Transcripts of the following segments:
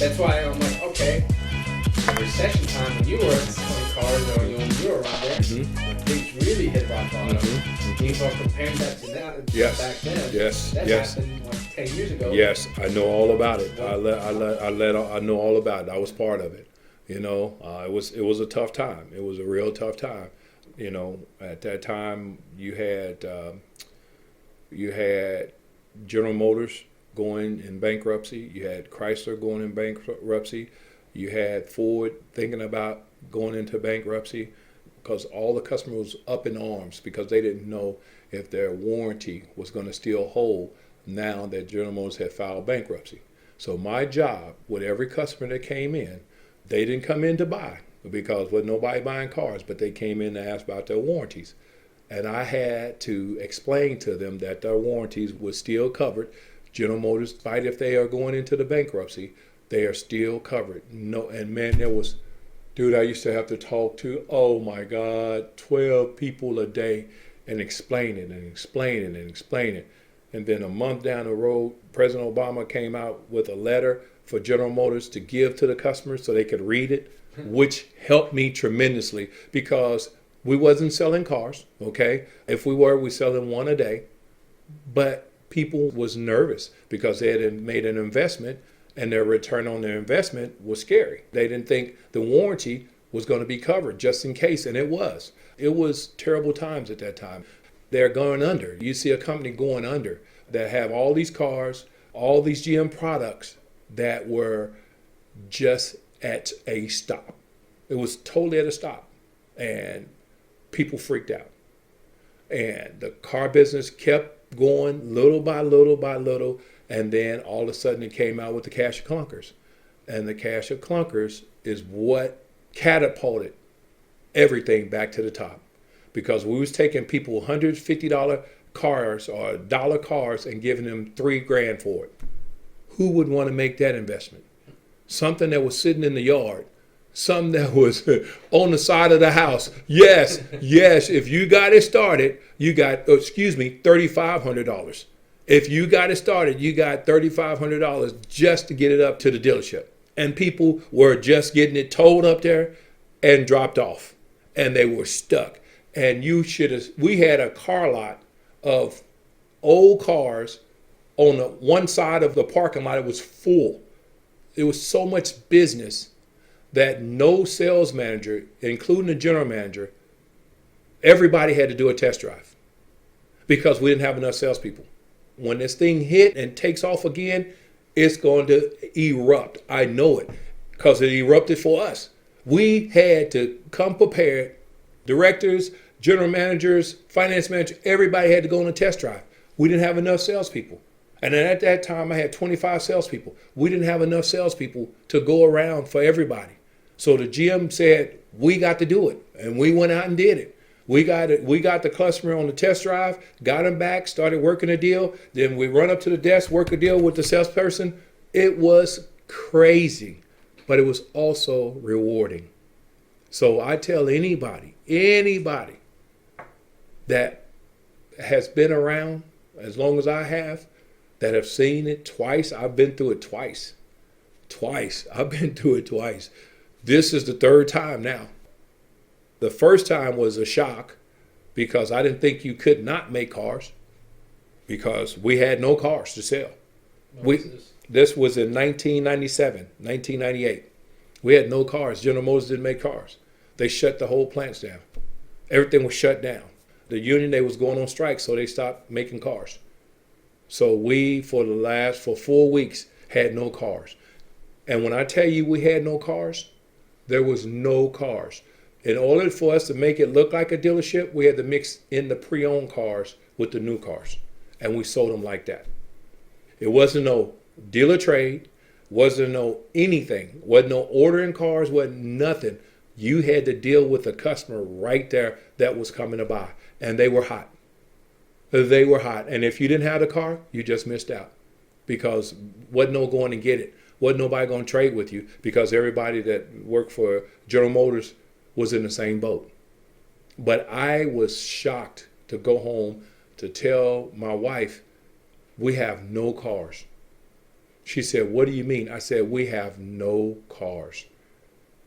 That's why I'm like, okay, recession time when you were selling cars or when you were around there, when things really hit rock bottom. People are comparing that to now. Yes. Back then. Yes. That Yes. happened like 10 years ago. Yes, I know all about it. I know all about it. I was part of it. You know, it was a tough time. It was a real tough time. You know, at that time you had General Motors going in bankruptcy. You had Chrysler going in bankruptcy. You had Ford thinking about going into bankruptcy because all the customers was up in arms because they didn't know if their warranty was going to still hold now that General Motors had filed bankruptcy. So my job with every customer that came in, they didn't come in to buy because with nobody buying cars, but they came in to ask about their warranties. And I had to explain to them that their warranties were still covered. General Motors, despite if they are going into the bankruptcy, they are still covered. No, and man, dude, I used to have to talk to, oh my God, 12 people a day and explain it and explain it and explain it. And then a month down the road, President Obama came out with a letter for General Motors to give to the customers so they could read it, which helped me tremendously because we wasn't selling cars, okay? If we were, we selling one a day. But people was nervous because they had made an investment and their return on their investment was scary. They didn't think the warranty was going to be covered just in case, and it was. It was terrible times at that time. They're going under. You see a company going under that have all these cars, all these GM products that were just at a stop. It was totally at a stop. And people freaked out. And the car business kept going little by little by little. And then all of a sudden it came out with the cash of clunkers. And the cash of clunkers is what catapulted everything back to the top. Because we was taking people $150 cars or dollar cars and giving them $3,000 for it. Who would want to make that investment? Something that was sitting in the yard, something that was on the side of the house. Yes, if you got it started, you got, $3,500. If you got it started, you got $3,500 just to get it up to the dealership. And people were just getting it towed up there and dropped off. And they were stuck. And we had a car lot of old cars on the one side of the parking lot. It was full. It was so much business that no sales manager, including the general manager, everybody had to do a test drive because we didn't have enough salespeople. When this thing hit and takes off again, it's going to erupt. I know it because it erupted for us. We had to come prepared. Directors, general managers, finance managers, everybody had to go on a test drive. We didn't have enough salespeople. And then at that time, I had 25 salespeople. We didn't have enough salespeople to go around for everybody. So the GM said, we got to do it. And we went out and did it. We got the customer on the test drive, got him back, started working a deal. Then we run up to the desk, work a deal with the salesperson. It was crazy, but it was also rewarding. So I tell anybody that has been around as long as I have, that have seen it twice. I've been through it twice. I've been through it twice. This is the third time now. The first time was a shock because I didn't think you could not make cars because we had no cars to sell. This was in 1997, 1998. We had no cars. General Motors didn't make cars. They shut the whole plants down. Everything was shut down. The union, they was going on strike, so they stopped making cars. So we, for 4 weeks, had no cars. And when I tell you we had no cars, there was no cars. In order for us to make it look like a dealership, we had to mix in the pre-owned cars with the new cars. And we sold them like that. It wasn't no dealer trade, wasn't no anything, wasn't no ordering cars, wasn't nothing. You had to deal with a customer right there that was coming to buy. And they were hot. They were hot. And if you didn't have the car, you just missed out. Because wasn't no going to get it. Wasn't nobody going to trade with you because everybody that worked for General Motors was in the same boat. But I was shocked to go home to tell my wife, we have no cars. She said, what do you mean? I said, we have no cars.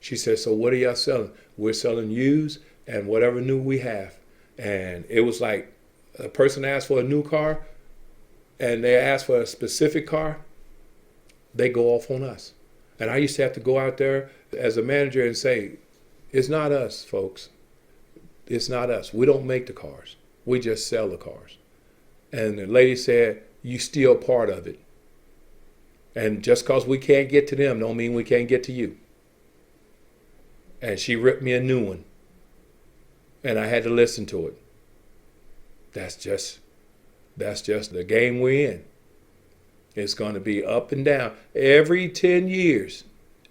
She said, so what are y'all selling? We're selling used and whatever new we have. And it was like a person asked for a new car and they asked for a specific car, they go off on us. And I used to have to go out there as a manager and say, it's not us, folks. It's not us. We don't make the cars. We just sell the cars. And the lady said, you still part of it. And just because we can't get to them don't mean we can't get to you. And she ripped me a new one. And I had to listen to it. That's just the game we're in. It's going to be up and down every 10 years.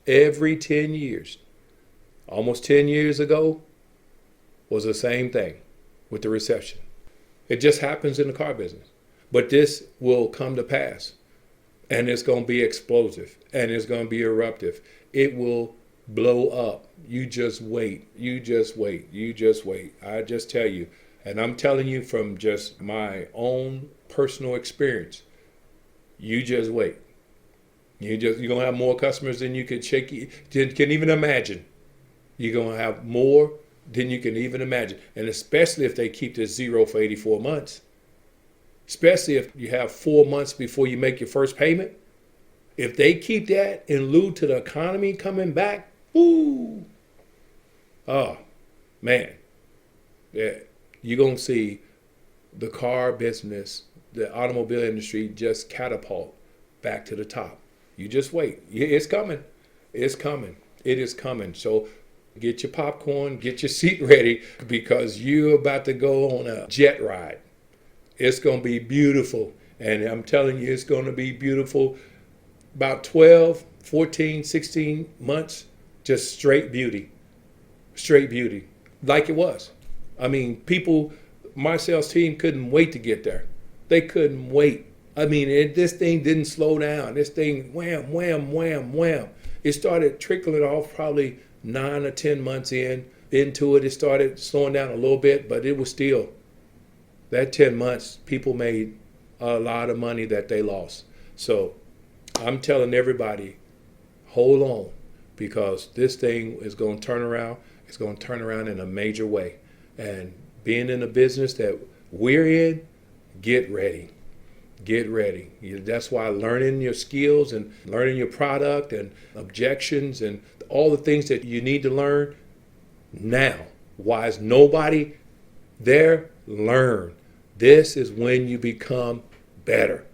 Every 10 years. Almost 10 years ago was the same thing with the recession. It just happens in the car business. But this will come to pass. And it's going to be explosive. And it's going to be eruptive. It will blow up. You just wait. You just wait. You just wait. I just tell you. And I'm telling you from just my own personal experience. You just wait. You're going to have more customers than you can can even imagine. You're going to have more than you can even imagine. And especially if they keep this zero for 84 months. Especially if you have 4 months before you make your first payment. If they keep that in lieu to the economy coming back, woo! Oh, man. Yeah, you're going to see the car business, the automobile industry just catapult back to the top. You just wait. It's coming. It's coming. It is coming. So get your popcorn, get your seat ready because you're about to go on a jet ride. It's going to be beautiful. And I'm telling you, it's going to be beautiful. About 12, 14, 16 months, just straight beauty. Straight beauty. Like it was. I mean, my sales team couldn't wait to get there. They couldn't wait. I mean, this thing didn't slow down. This thing, wham, wham, wham, wham. It started trickling off probably 9 or 10 months into it. It started slowing down a little bit, but it was still. That 10 months, people made a lot of money that they lost. So I'm telling everybody, hold on, because this thing is going to turn around. It's going to turn around in a major way. And being in the business that we're in, get ready. Get ready. That's why learning your skills and learning your product and objections and all the things that you need to learn now. Why is nobody there? Learn. This is when you become better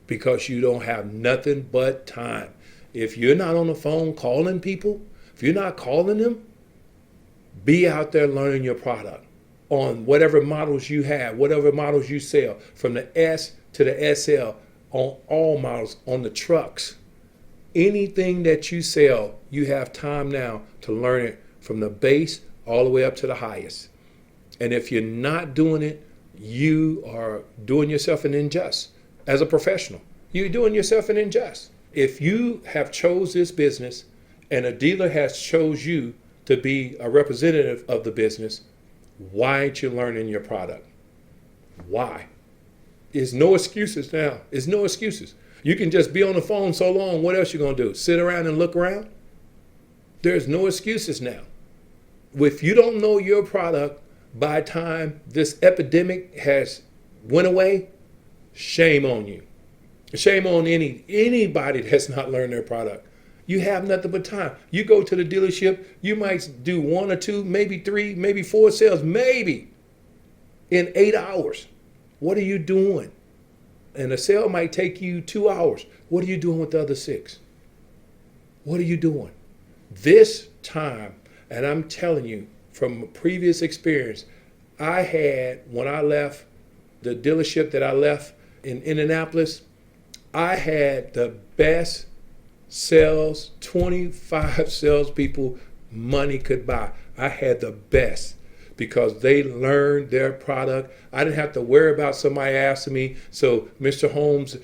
because you don't have nothing but time. If you're not on the phone calling people, if you're not calling them, be out there learning your product on whatever models you have, whatever models you sell, from the S to the SL, on all models, on the trucks. Anything that you sell, you have time now to learn it from the base all the way up to the highest. And if you're not doing it, you are doing yourself an injustice as a professional. You're doing yourself an injustice. If you have chose this business and a dealer has chose you to be a representative of the business, why aren't you learning your product? Why? There's no excuses now. There's no excuses. You can just be on the phone so long. What else you going to do? Sit around and look around? There's no excuses now. If you don't know your product by the time this epidemic has went away, shame on you. Shame on anybody that's not learned their product. You have nothing but time. You go to the dealership, you might do 1 or 2, maybe 3, maybe 4 sales, maybe in 8 hours. What are you doing? And a sale might take you 2 hours. What are you doing with the other 6? What are you doing? This time, and I'm telling you from a previous experience, I had, when I left the dealership that I left in Indianapolis, I had the best sales, 25 salespeople money could buy. I had the best because they learned their product. I didn't have to worry about somebody asking me, so Mr. Holmes,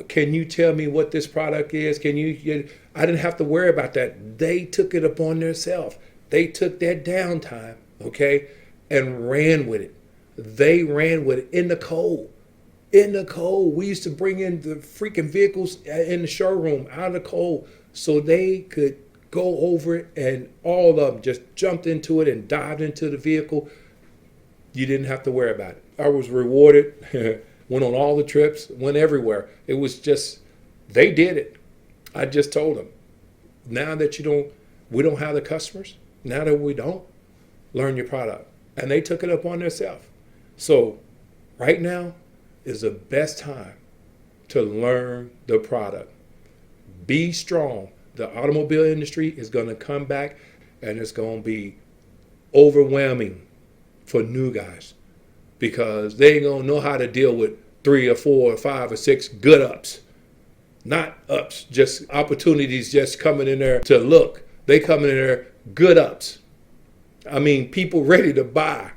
can you tell me what this product is? I didn't have to worry about that. They took it upon themselves. They took that downtime, okay, and ran with it. They ran with it in the cold. in the cold. We used to bring in the freaking vehicles in the showroom out of the cold so they could go over it, and all of them just jumped into it and dived into the vehicle. You didn't have to worry about it. I was rewarded, went on all the trips, went everywhere. It was just, they did it. I just told them, now that we don't have the customers, now that we don't, learn your product. And they took it up on themselves. So right now is the best time to learn the product. Be strong. The automobile industry is going to come back, and it's going to be overwhelming for new guys because they ain't going to know how to deal with 3 or 4 or 5 or 6 good ups. Not ups, just opportunities just coming in there to look. They coming in there good ups. I mean, people ready to buy.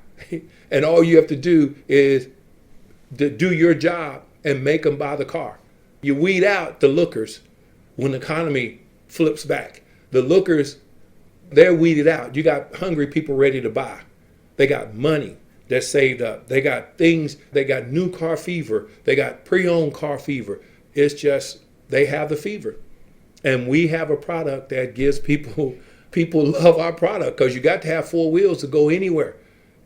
And all you have to do is to do your job and make them buy the car. You weed out the lookers when the economy flips back. The lookers, they're weeded out. You got hungry people ready to buy. They got money that's saved up. They got things, they got new car fever. They got pre-owned car fever. It's just, they have the fever. And we have a product that gives people love our product because you got to have 4 wheels to go anywhere.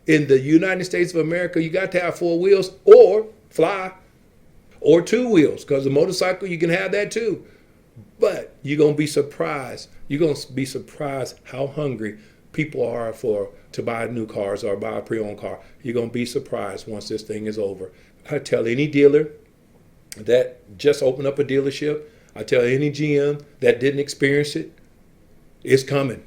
In the United States of America, you got to have 4 wheels or fly, or 2 wheels, because the motorcycle, you can have that too. But you're going to be surprised. You're going to be surprised how hungry people are to buy new cars or buy a pre-owned car. You're going to be surprised once this thing is over. I tell any dealer that just opened up a dealership, I tell any GM that didn't experience it, it's coming.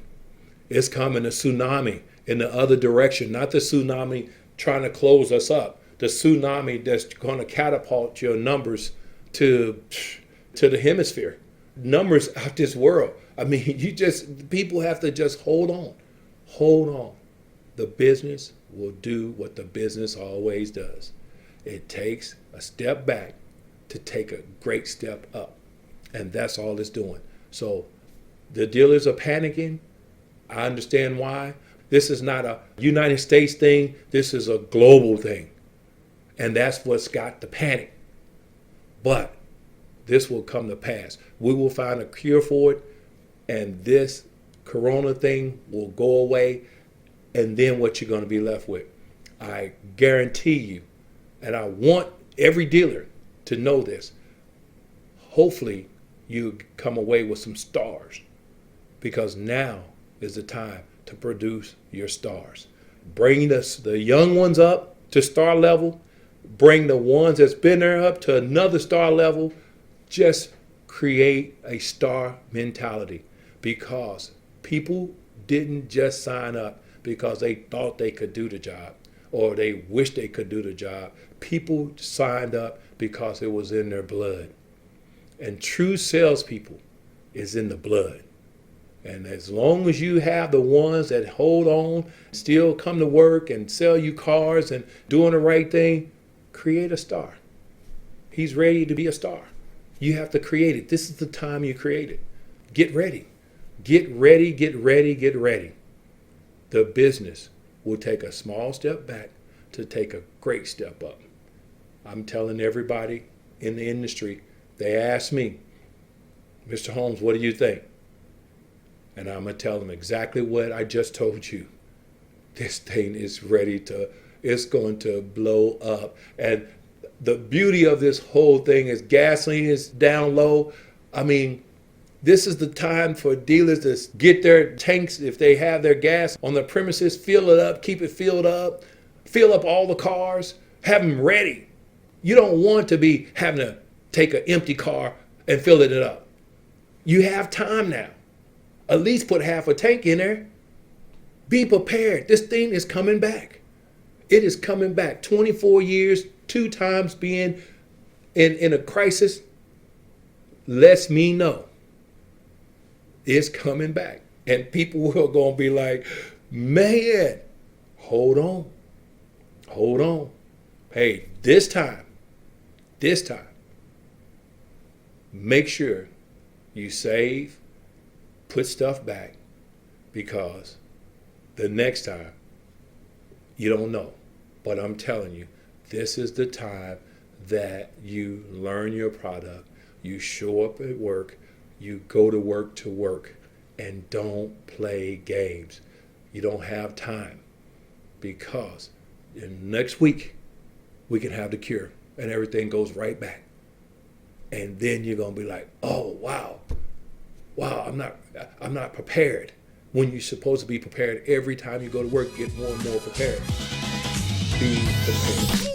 It's coming, a tsunami in the other direction, not the tsunami trying to close us up. The tsunami that's going to catapult your numbers to the hemisphere. Numbers out this world. I mean, people have to just hold on. Hold on. The business will do what the business always does. It takes a step back to take a great step up. And that's all it's doing. So the dealers are panicking. I understand why. This is not a United States thing. This is a global thing. And that's what's got the panic. But this will come to pass. We will find a cure for it, and this corona thing will go away, and then what you're going to be left with. I guarantee you, and I want every dealer to know this, hopefully you come away with some stars, because now is the time to produce your stars. Bring the young ones up to star level. Bring the ones that's been there up to another star level. Just create a star mentality, because people didn't just sign up because they thought they could do the job or they wished they could do the job. People signed up because it was in their blood. And true salespeople is in the blood. And as long as you have the ones that hold on, still come to work and sell you cars and doing the right thing, create a star. He's ready to be a star. You have to create it. This is the time you create it. Get ready. Get ready, get ready, get ready. The business will take a small step back to take a great step up. I'm telling everybody in the industry, they ask me, Mr. Holmes, what do you think? And I'm going to tell them exactly what I just told you. This thing is it's going to blow up. And the beauty of this whole thing is gasoline is down low. I mean, this is the time for dealers to get their tanks, if they have their gas on the premises, fill it up, keep it filled up, fill up all the cars, have them ready. You don't want to be having to take an empty car and fill it up. You have time now. At least put half a tank in there. Be prepared. This thing is coming back. It is coming back. 24 years, 2 times being in a crisis lets me know it's coming back. And people are going to be like, man, hold on. Hold on. Hey, this time, make sure you save, put stuff back, because the next time, you don't know. But I'm telling you, this is the time that you learn your product, you show up at work, you go to work, and don't play games. You don't have time, because in next week we can have the cure and everything goes right back. And then you're gonna be like, oh wow, I'm not prepared. When you're supposed to be prepared every time you go to work, get more and more prepared. Be prepared.